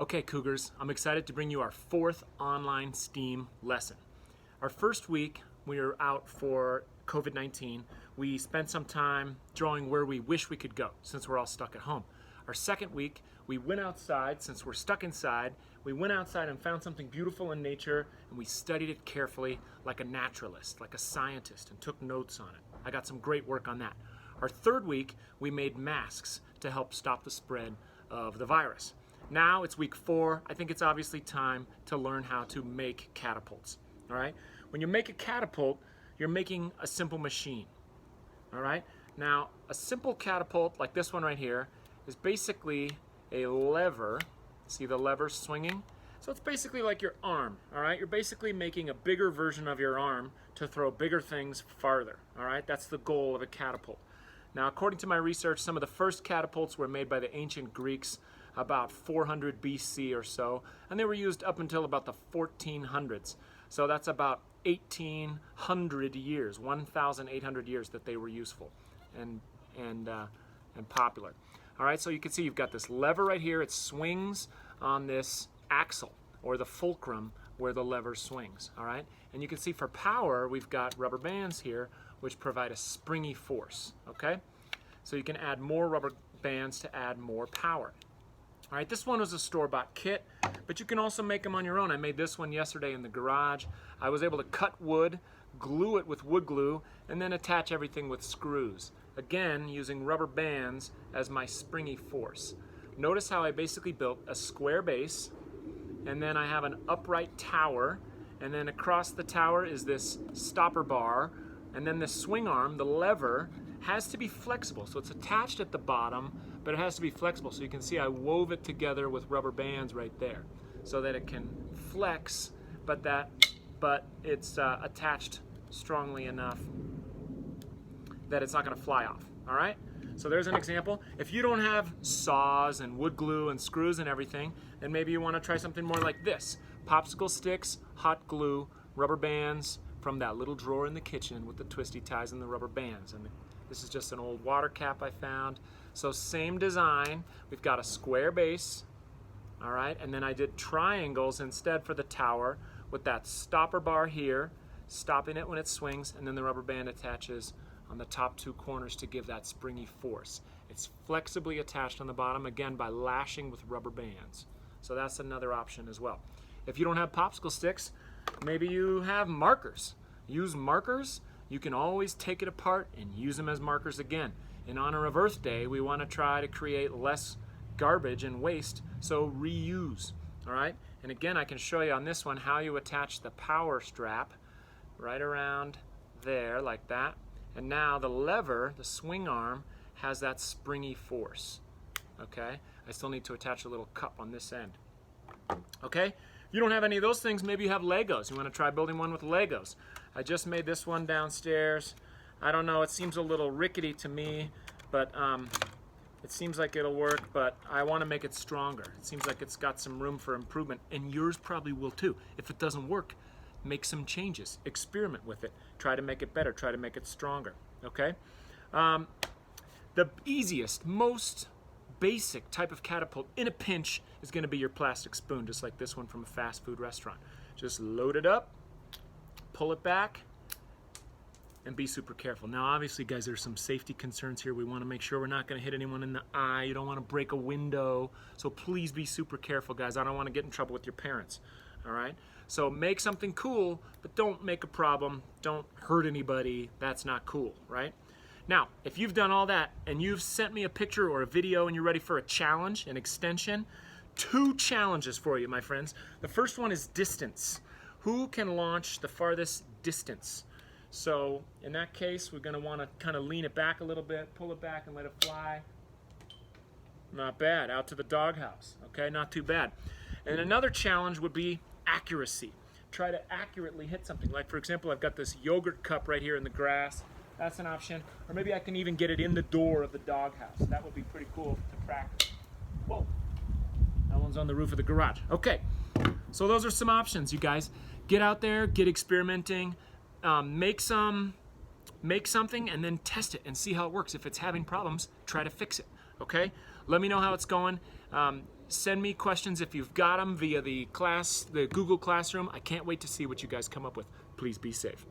Okay, Cougars, I'm excited to bring you our 4th online STEAM lesson. Our first week, we were out for COVID-19. We spent some time drawing where we wish we could go since we're all stuck at home. Our second week, we went outside. Since we're stuck inside, we went outside and found something beautiful in nature, and we studied it carefully like a naturalist, like a scientist, and took notes on it. I got some great work on that. Our third week, we made masks to help stop the spread of the virus. Now it's week 4. I think it's obviously time to learn how to make catapults. All right? When you make a catapult, you're making a simple machine. All right? Now, a simple catapult like this one right here is basically a lever. See the lever swinging? So it's basically like your arm. All right? You're basically making a bigger version of your arm to throw bigger things farther. All right? That's the goal of a catapult. Now, according to my research, some of the first catapults were made by the ancient Greeks about 400 BC or so, and they were used up until about the 1400s. So that's about 1,800 years, 1,800 years that they were useful and popular. All right, so you can see you've got this lever right here. It swings on this axle, or the fulcrum where the lever swings. All right, and you can see for power, we've got rubber bands here, which provide a springy force. Okay, so you can add more rubber bands to add more power. All right, this one was a store-bought kit, but you can also make them on your own. I made this one yesterday in the garage. I was able to cut wood, glue it with wood glue, and then attach everything with screws. Again, using rubber bands as my springy force. Notice how I basically built a square base, and then I have an upright tower, and then across the tower is this stopper bar, and then the swing arm, the lever, has to be flexible. So it's attached at the bottom, but it has to be flexible. So you can see I wove it together with rubber bands right there so that it can flex, but it's attached strongly enough that it's not going to fly off. All right? So there's an example. If you don't have saws and wood glue and screws and everything, then maybe you want to try something more like this. Popsicle sticks, hot glue, rubber bands from that little drawer in the kitchen with the twisty ties and the rubber bands. And this is just an old water cap I found. So same design. We've got a square base, all right? And then I did triangles instead for the tower with that stopper bar here, stopping it when it swings, and then the rubber band attaches on the top 2 corners to give that springy force. It's flexibly attached on the bottom, again, by lashing with rubber bands. So that's another option as well. If you don't have popsicle sticks, maybe you have markers. Use markers. You can always take it apart and use them as markers again. In honor of Earth Day, we want to try to create less garbage and waste, so reuse, all right? And again, I can show you on this one how you attach the power strap right around there like that. And now the lever, the swing arm, has that springy force, okay? I still need to attach a little cup on this end, okay? If you don't have any of those things, maybe you have Legos. You want to try building one with Legos. I just made this one downstairs. I don't know, it seems a little rickety to me, but it seems like it'll work, but I want to make it stronger. It seems like it's got some room for improvement, and yours probably will too. If it doesn't work, make some changes. Experiment with it. Try to make it better. Try to make it stronger, okay? The easiest, most basic type of catapult in a pinch is going to be your plastic spoon, just like this one from a fast food restaurant. Just load it up, pull it back, and be super careful. Now, obviously, guys, there's some safety concerns here. We want to make sure we're not going to hit anyone in the eye. You don't want to break a window. So please be super careful, guys. I don't want to get in trouble with your parents, all right? So make something cool, but don't make a problem. Don't hurt anybody. That's not cool, right? Now, if you've done all that and you've sent me a picture or a video and you're ready for a challenge, an extension, 2 challenges for you, my friends. The first one is distance. Who can launch the farthest distance? So in that case, we're going to want to kind of lean it back a little bit, pull it back and let it fly. Not bad. Out to the doghouse. Okay, not too bad. And another challenge would be accuracy. Try to accurately hit something. Like, for example, I've got this yogurt cup right here in the grass. That's an option. Or maybe I can even get it in the door of the doghouse. That would be pretty cool to practice. Whoa. That one's on the roof of the garage. Okay. So those are some options, you guys. Get out there, get experimenting. Make something and then test it and see how it works. If it's having problems, try to fix it, okay? Let me know how it's going. Send me questions if you've got them via the Google Classroom. I can't wait to see what you guys come up with. Please be safe.